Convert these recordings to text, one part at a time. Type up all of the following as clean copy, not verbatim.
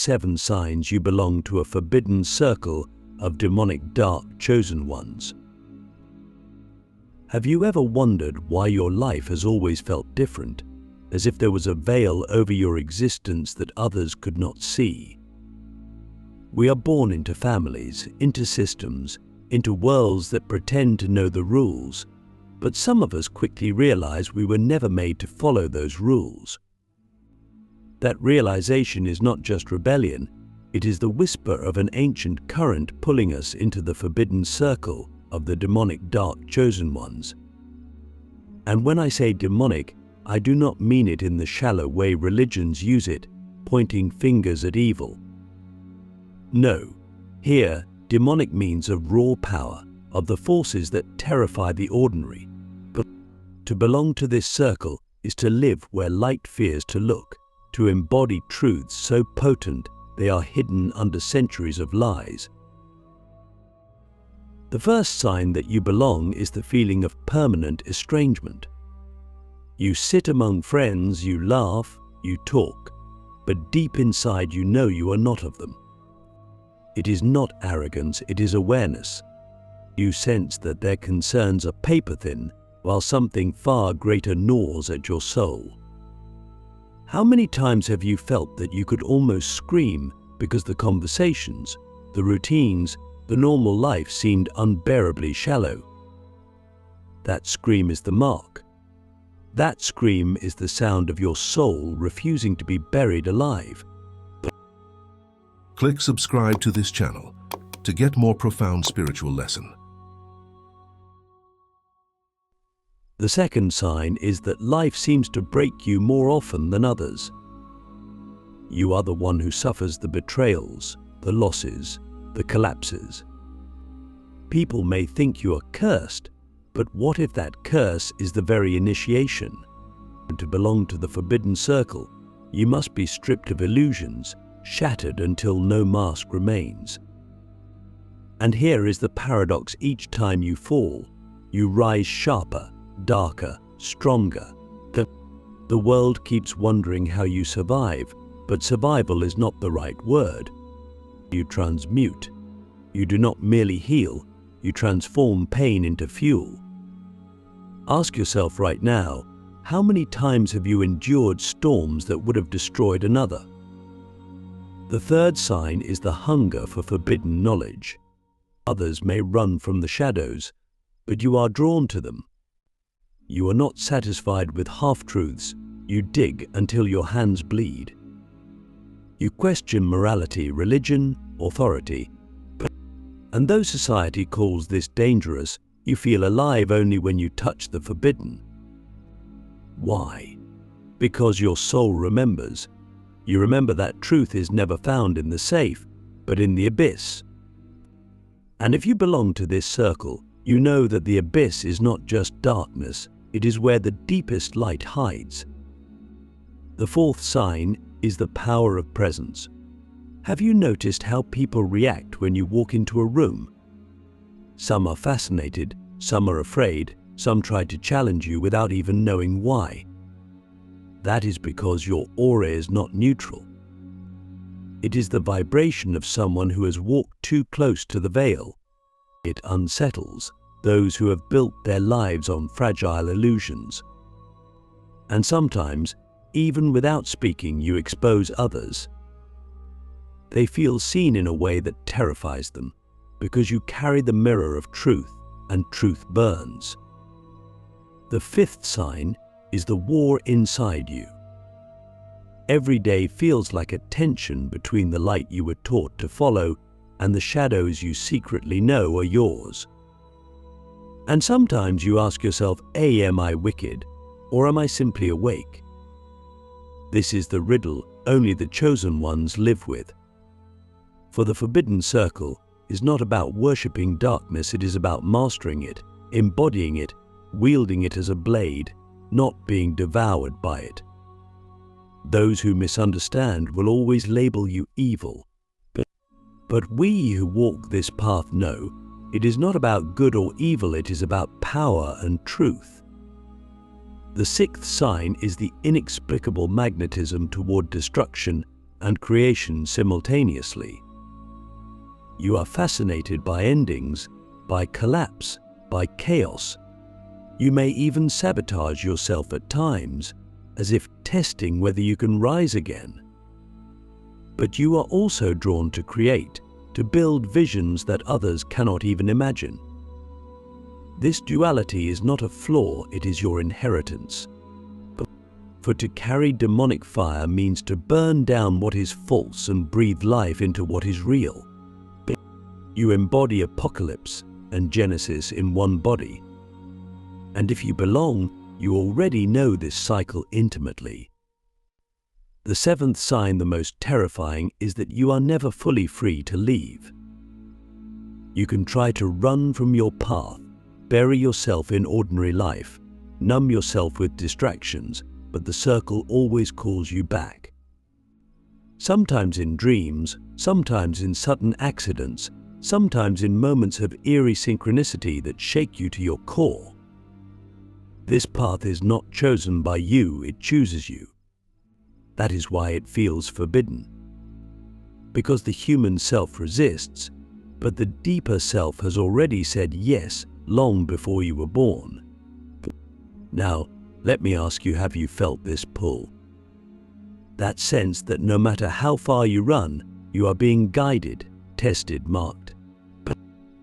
7 signs you belong to a forbidden circle of demonic dark chosen ones. Have you ever wondered why your life has always felt different, as if there was a veil over your existence that others could not see? We are born into families, into systems, into worlds that pretend to know the rules, but some of us quickly realize we were never made to follow those rules. That realization is not just rebellion, it is the whisper of an ancient current pulling us into the forbidden circle of the demonic dark chosen ones. And when I say demonic, I do not mean it in the shallow way religions use it, pointing fingers at evil. No, here, demonic means of raw power, of the forces that terrify the ordinary. But to belong to this circle is to live where light fears to look, to embody truths so potent they are hidden under centuries of lies. The first sign that you belong is the feeling of permanent estrangement. You sit among friends, you laugh, you talk, but deep inside you know you are not of them. It is not arrogance, it is awareness. You sense that their concerns are paper-thin, while something far greater gnaws at your soul. How many times have you felt that you could almost scream because the conversations, the routines, the normal life seemed unbearably shallow? That scream is the mark. That scream is the sound of your soul refusing to be buried alive. Click subscribe to this channel to get more profound spiritual lesson. The second sign is that life seems to break you more often than others. You are the one who suffers the betrayals, the losses, the collapses. People may think you are cursed, but what if that curse is the very initiation? To belong to the forbidden circle, you must be stripped of illusions, shattered until no mask remains. And here is the paradox: each time you fall, you rise sharper, darker, stronger. The world keeps wondering how you survive, but survival is not the right word. You transmute. You do not merely heal, you transform pain into fuel. Ask yourself right now, how many times have you endured storms that would have destroyed another? The third sign is the hunger for forbidden knowledge. Others may run from the shadows, but you are drawn to them. You are not satisfied with half-truths. You dig until your hands bleed. You question morality, religion, authority. And though society calls this dangerous, you feel alive only when you touch the forbidden. Why? Because your soul remembers. You remember that truth is never found in the safe, but in the abyss. And if you belong to this circle, you know that the abyss is not just darkness, it is where the deepest light hides. The fourth sign is the power of presence. Have you noticed how people react when you walk into a room? Some are fascinated, some are afraid, some try to challenge you without even knowing why. That is because your aura is not neutral. It is the vibration of someone who has walked too close to the veil. It unsettles those who have built their lives on fragile illusions. And sometimes, even without speaking, you expose others. They feel seen in a way that terrifies them, because you carry the mirror of truth, and truth burns. The fifth sign is the war inside you. Every day feels like a tension between the light you were taught to follow and the shadows you secretly know are yours. And sometimes you ask yourself, am I wicked, or am I simply awake? This is the riddle only the chosen ones live with. For the forbidden circle is not about worshipping darkness, it is about mastering it, embodying it, wielding it as a blade, not being devoured by it. Those who misunderstand will always label you evil. But we who walk this path know it is not about good or evil, it is about power and truth. The sixth sign is the inexplicable magnetism toward destruction and creation simultaneously. You are fascinated by endings, by collapse, by chaos. You may even sabotage yourself at times, as if testing whether you can rise again. But you are also drawn to create, to build visions that others cannot even imagine. This duality is not a flaw, it is your inheritance. For to carry demonic fire means to burn down what is false and breathe life into what is real. You embody Apocalypse and Genesis in one body. And if you belong, you already know this cycle intimately. The seventh sign, the most terrifying, is that you are never fully free to leave. You can try to run from your path, bury yourself in ordinary life, numb yourself with distractions, but the circle always calls you back. Sometimes in dreams, sometimes in sudden accidents, sometimes in moments of eerie synchronicity that shake you to your core. This path is not chosen by you, it chooses you. That is why it feels forbidden. Because the human self resists, but the deeper self has already said yes long before you were born. Now, let me ask you, have you felt this pull? That sense that no matter how far you run, you are being guided, tested, marked.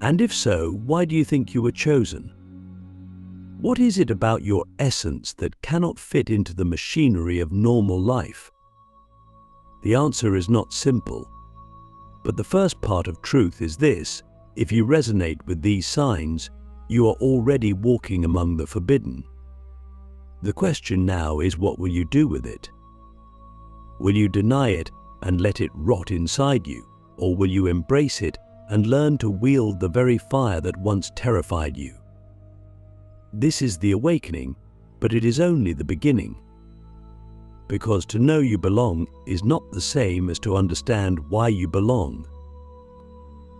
And if so, why do you think you were chosen? What is it about your essence that cannot fit into the machinery of normal life? The answer is not simple. But the first part of truth is this: if you resonate with these signs, you are already walking among the forbidden. The question now is, what will you do with it? Will you deny it and let it rot inside you, or will you embrace it and learn to wield the very fire that once terrified you? This is the awakening, but it is only the beginning. Because to know you belong is not the same as to understand why you belong.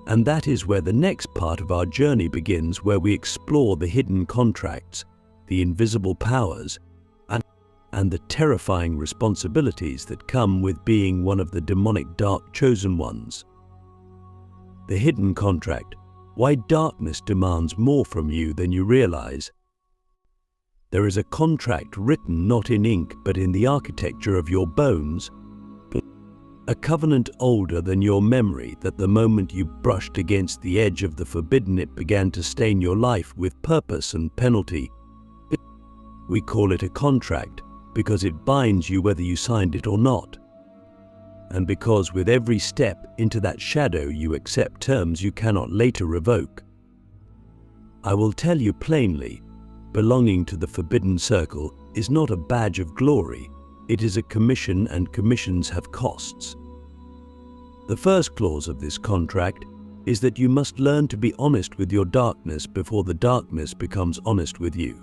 And that is where the next part of our journey begins, where we explore the hidden contracts, the invisible powers, and the terrifying responsibilities that come with being one of the demonic dark chosen ones. The hidden contract: why darkness demands more from you than you realize. There is a contract written not in ink but in the architecture of your bones, a covenant older than your memory, that the moment you brushed against the edge of the forbidden it began to stain your life with purpose and penalty. We call it a contract because it binds you whether you signed it or not. And because with every step into that shadow you accept terms you cannot later revoke. I will tell you plainly, belonging to the forbidden circle is not a badge of glory, it is a commission, and commissions have costs. The first clause of this contract is that you must learn to be honest with your darkness before the darkness becomes honest with you.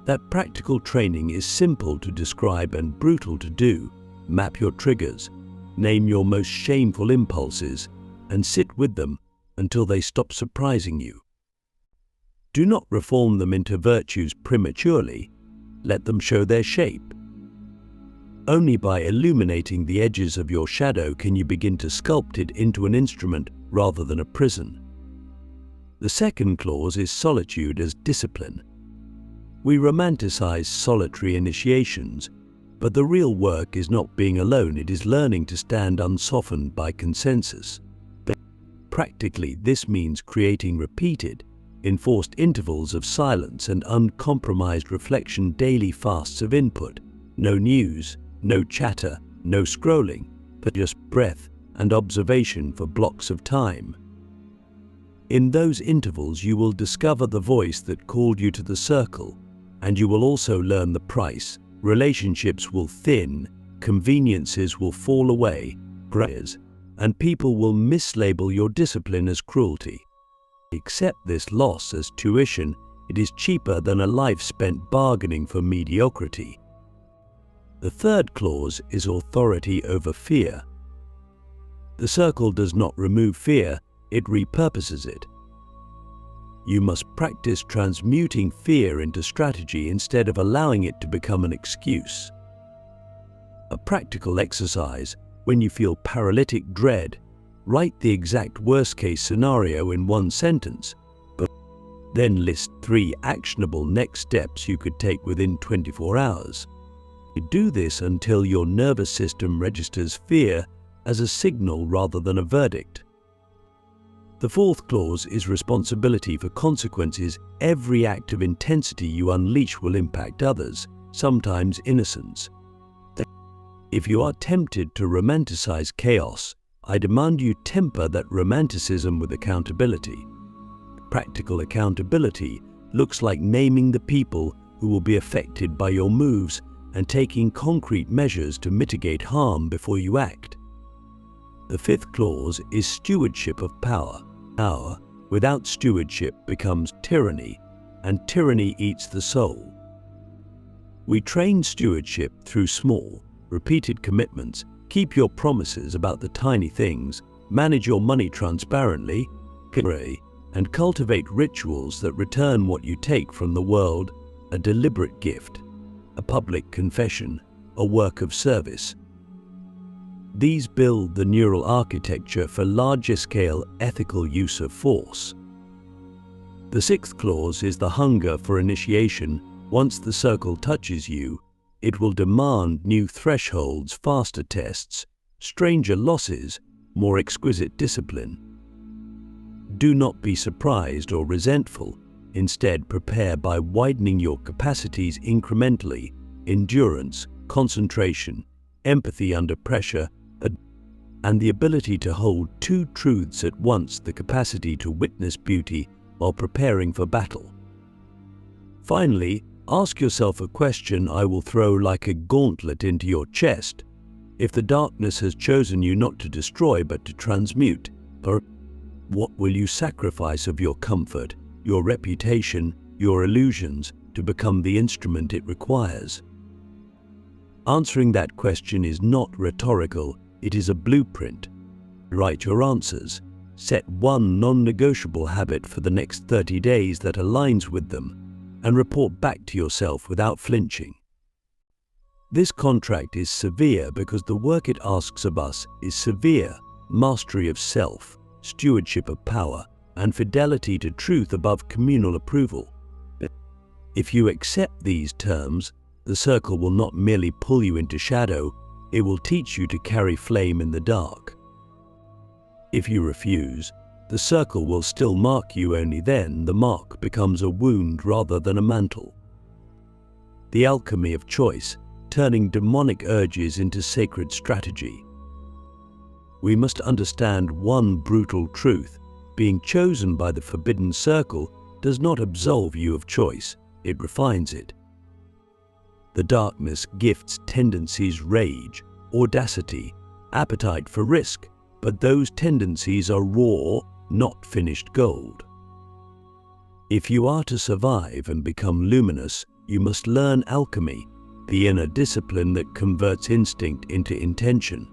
That practical training is simple to describe and brutal to do. Map your triggers, name your most shameful impulses, and sit with them until they stop surprising you. Do not reform them into virtues prematurely, let them show their shape. Only by illuminating the edges of your shadow can you begin to sculpt it into an instrument rather than a prison. The second clause is solitude as discipline. We romanticize solitary initiations, but the real work is not being alone, it is learning to stand unsoftened by consensus. Practically, this means creating repeated, enforced intervals of silence and uncompromised reflection, daily fasts of input. No news, no chatter, no scrolling, but just breath and observation for blocks of time. In those intervals you will discover the voice that called you to the circle, and you will also learn the price. Relationships will thin, conveniences will fall away, prayers, and people will mislabel your discipline as cruelty. Accept this loss as tuition, it is cheaper than a life spent bargaining for mediocrity. The third clause is authority over fear. The circle does not remove fear, it repurposes it. You must practice transmuting fear into strategy instead of allowing it to become an excuse. A practical exercise: when you feel paralytic dread, write the exact worst-case scenario in one sentence, but then list 3 actionable next steps you could take within 24 hours. You do this until your nervous system registers fear as a signal rather than a verdict. The 4th clause is responsibility for consequences. Every act of intensity you unleash will impact others, sometimes innocents. If you are tempted to romanticize chaos, I demand you temper that romanticism with accountability. Practical accountability looks like naming the people who will be affected by your moves and taking concrete measures to mitigate harm before you act. The 5th clause is stewardship of power. Power without stewardship becomes tyranny, and tyranny eats the soul. We train stewardship through small, repeated commitments. Keep your promises about the tiny things, manage your money transparently, and cultivate rituals that return what you take from the world: a deliberate gift, a public confession, a work of service. These build the neural architecture for larger-scale ethical use of force. The 6th clause is the hunger for initiation. Once the circle touches you, it will demand new thresholds, faster tests, stranger losses, more exquisite discipline. Do not be surprised or resentful. Instead, prepare by widening your capacities incrementally: endurance, concentration, empathy under pressure, and the ability to hold 2 truths at once: the capacity to witness beauty while preparing for battle. Finally, ask yourself a question I will throw like a gauntlet into your chest. If the darkness has chosen you not to destroy but to transmute, what will you sacrifice of your comfort, your reputation, your illusions to become the instrument it requires? Answering that question is not rhetorical, it is a blueprint. Write your answers. Set one non-negotiable habit for the next 30 days that aligns with them, and report back to yourself without flinching. This contract is severe because the work it asks of us is severe: mastery of self, stewardship of power, and fidelity to truth above communal approval. If you accept these terms, the circle will not merely pull you into shadow, it will teach you to carry flame in the dark. If you refuse, the circle will still mark you. Only then the mark becomes a wound rather than a mantle. The alchemy of choice, turning demonic urges into sacred strategy. We must understand one brutal truth: being chosen by the forbidden circle does not absolve you of choice, it refines it. The darkness gifts tendencies: rage, audacity, appetite for risk, but those tendencies are raw, not finished gold. If you are to survive and become luminous, you must learn alchemy, the inner discipline that converts instinct into intention.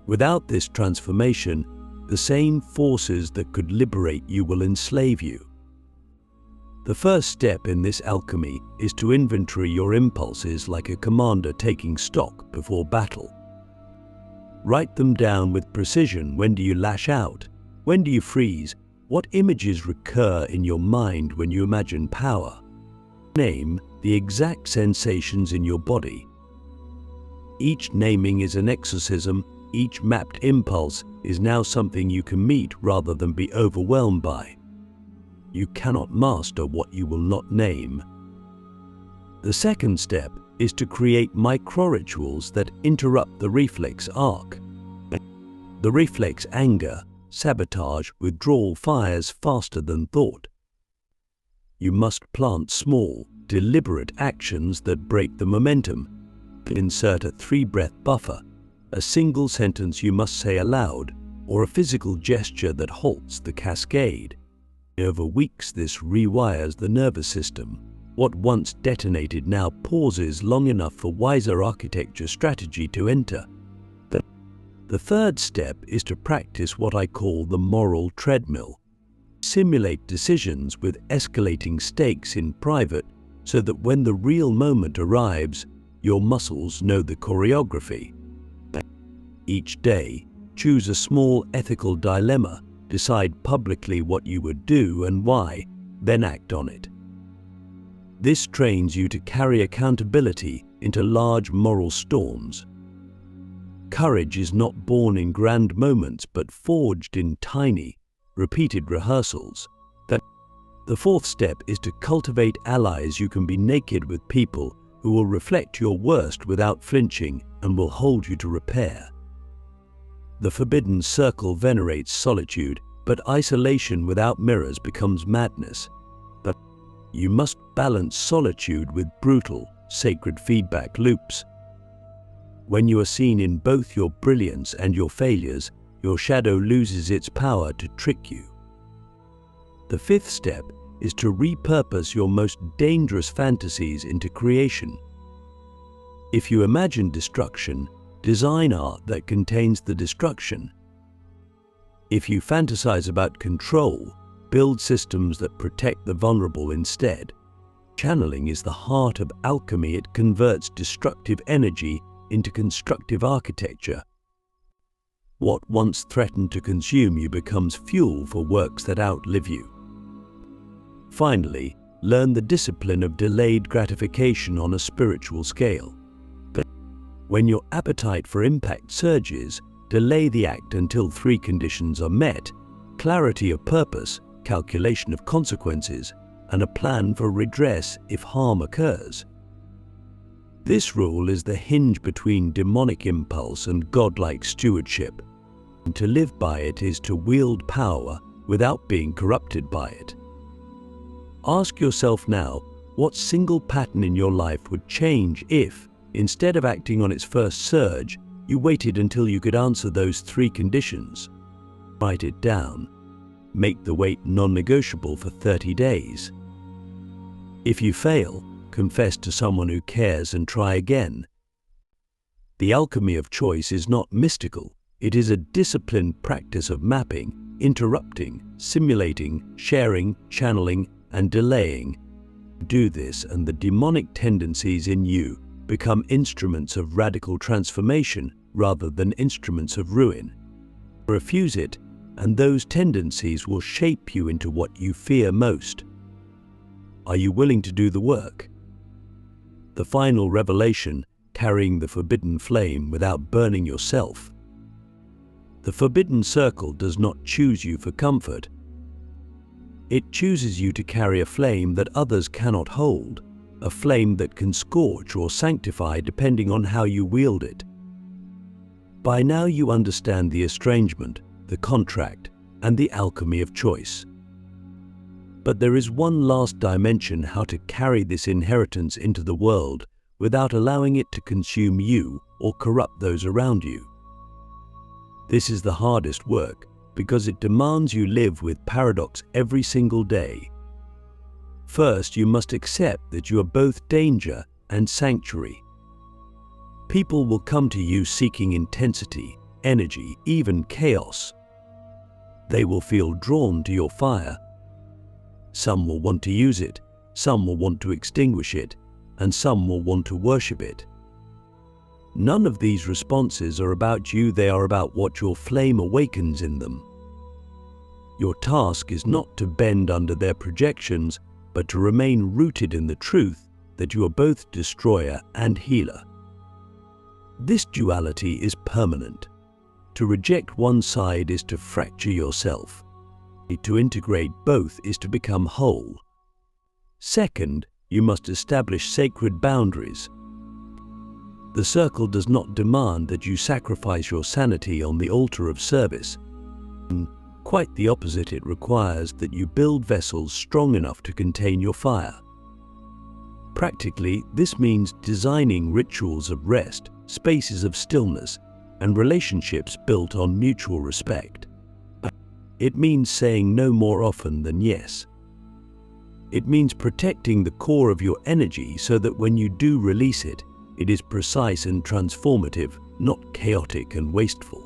Without this transformation, the same forces that could liberate you will enslave you. The first step in this alchemy is to inventory your impulses like a commander taking stock before battle. Write them down with precision. When do you lash out? When do you freeze? What images recur in your mind when you imagine power? Name the exact sensations in your body. Each naming is an exorcism. Each mapped impulse is now something you can meet rather than be overwhelmed by. You cannot master what you will not name. The second step is to create micro-rituals that interrupt the reflex arc. The reflex anger, sabotage, withdrawal fires faster than thought. You must plant small, deliberate actions that break the momentum. Insert a 3-breath buffer, a single sentence you must say aloud, or a physical gesture that halts the cascade. Over weeks, this rewires the nervous system. What once detonated now pauses long enough for wiser architecture strategy to enter. The third step is to practice what I call the moral treadmill. Simulate decisions with escalating stakes in private so that when the real moment arrives, Your muscles know the choreography. Each day, choose a small ethical dilemma, decide publicly what you would do and why, then act on it. This trains you to carry accountability into large moral storms. Courage is not born in grand moments but forged in tiny, repeated rehearsals. The fourth step is to cultivate allies. You can be naked with people who will reflect your worst without flinching and will hold you to repair. The forbidden circle venerates solitude, but isolation without mirrors becomes madness. But you must balance solitude with brutal, sacred feedback loops. When you are seen in both your brilliance and your failures, your shadow loses its power to trick you. The fifth step is to repurpose your most dangerous fantasies into creation. If you imagine destruction, design art that contains the destruction. If you fantasize about control, build systems that protect the vulnerable instead. Channeling is the heart of alchemy. It converts destructive energy into constructive architecture. What once threatened to consume you becomes fuel for works that outlive you. Finally, learn the discipline of delayed gratification on a spiritual scale. When your appetite for impact surges, delay the act until three conditions are met: clarity of purpose, calculation of consequences, and a plan for redress if harm occurs. This rule is the hinge between demonic impulse and godlike stewardship. And to live by it is to wield power without being corrupted by it. Ask yourself now, what single pattern in your life would change if, instead of acting on its first surge, you waited until you could answer those three conditions? Write it down. Make the wait non-negotiable for 30 days. If you fail, confess to someone who cares and try again. The alchemy of choice is not mystical. It is a disciplined practice of mapping, interrupting, simulating, sharing, channeling, and delaying. Do this and the demonic tendencies in you become instruments of radical transformation rather than instruments of ruin. Refuse it, and those tendencies will shape you into what you fear most. Are you willing to do the work? The final revelation, carrying the forbidden flame without burning yourself. The forbidden circle does not choose you for comfort. It chooses you to carry a flame that others cannot hold, a flame that can scorch or sanctify depending on how you wield it. By now you understand the estrangement, the contract, and the alchemy of choice. But there is one last dimension: how to carry this inheritance into the world without allowing it to consume you or corrupt those around you. This is the hardest work because it demands you live with paradox every single day. First, you must accept that you are both danger and sanctuary. People will come to you seeking intensity, energy, even chaos. They will feel drawn to your fire. Some will want to use it, some will want to extinguish it, and some will want to worship it. None of these responses are about you, they are about what your flame awakens in them. Your task is not to bend under their projections, but to remain rooted in the truth that you are both destroyer and healer. This duality is permanent. To reject one side is to fracture yourself. To integrate both is to become whole. Second, you must establish sacred boundaries. The circle does not demand that you sacrifice your sanity on the altar of service. Quite the opposite, it requires that you build vessels strong enough to contain your fire. Practically, this means designing rituals of rest, spaces of stillness, and relationships built on mutual respect. It means saying no more often than yes. It means protecting the core of your energy so that when you do release it, it is precise and transformative, not chaotic and wasteful.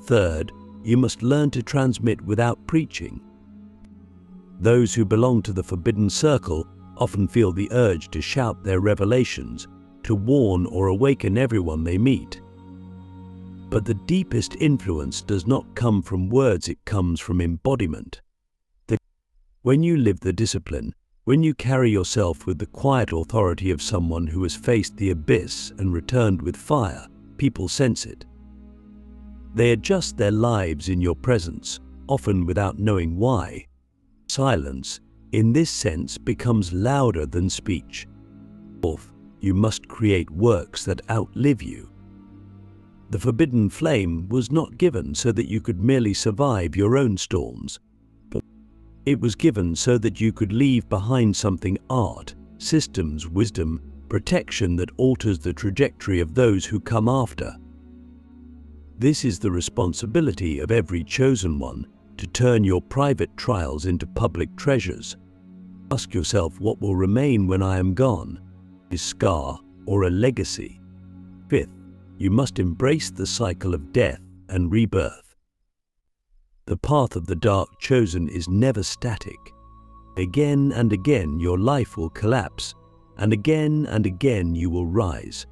Third, you must learn to transmit without preaching. Those who belong to the forbidden circle often feel the urge to shout their revelations, to warn or awaken everyone they meet. But the deepest influence does not come from words, it comes from embodiment. When you live the discipline, when you carry yourself with the quiet authority of someone who has faced the abyss and returned with fire, people sense it. They adjust their lives in your presence, often without knowing why. Silence, in this sense, becomes louder than speech. Fourth, you must create works that outlive you. The forbidden flame was not given so that you could merely survive your own storms, but it was given so that you could leave behind something: art, systems, wisdom, protection that alters the trajectory of those who come after. This is the responsibility of every chosen one, to turn your private trials into public treasures. Ask yourself, what will remain when I am gone? A scar or a legacy? Fifth, you must embrace the cycle of death and rebirth. The path of the dark chosen is never static. Again and again your life will collapse, and again you will rise.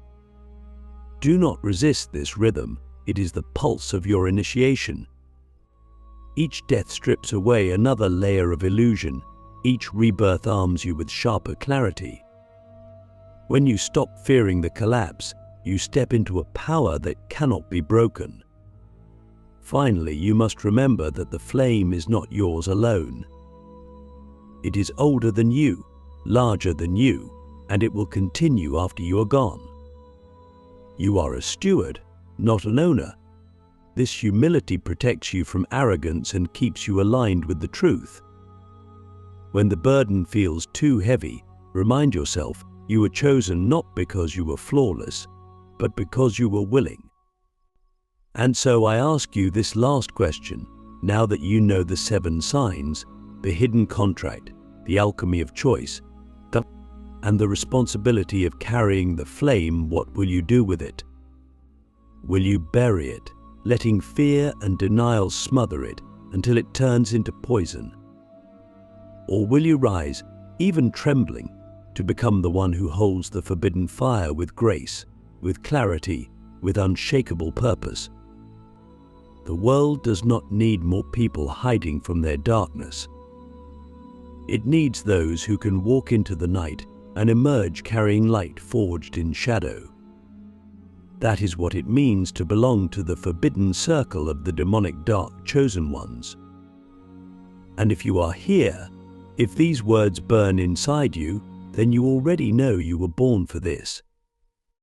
Do not resist this rhythm, it is the pulse of your initiation. Each death strips away another layer of illusion, each rebirth arms you with sharper clarity. When you stop fearing the collapse, you step into a power that cannot be broken. Finally, you must remember that the flame is not yours alone. It is older than you, larger than you, and it will continue after you are gone. You are a steward, not an owner. This humility protects you from arrogance and keeps you aligned with the truth. When the burden feels too heavy, remind yourself you were chosen not because you were flawless, but because you were willing. And so I ask you this last question, now that you know the 7 signs, the hidden contract, the alchemy of choice, and the responsibility of carrying the flame, what will you do with it? Will you bury it, letting fear and denial smother it until it turns into poison? Or will you rise, even trembling, to become the one who holds the forbidden fire with grace, with clarity, with unshakable purpose? The world does not need more people hiding from their darkness. It needs those who can walk into the night and emerge carrying light forged in shadow. That is what it means to belong to the forbidden circle of the demonic dark chosen ones. And if you are here, if these words burn inside you, then you already know you were born for this.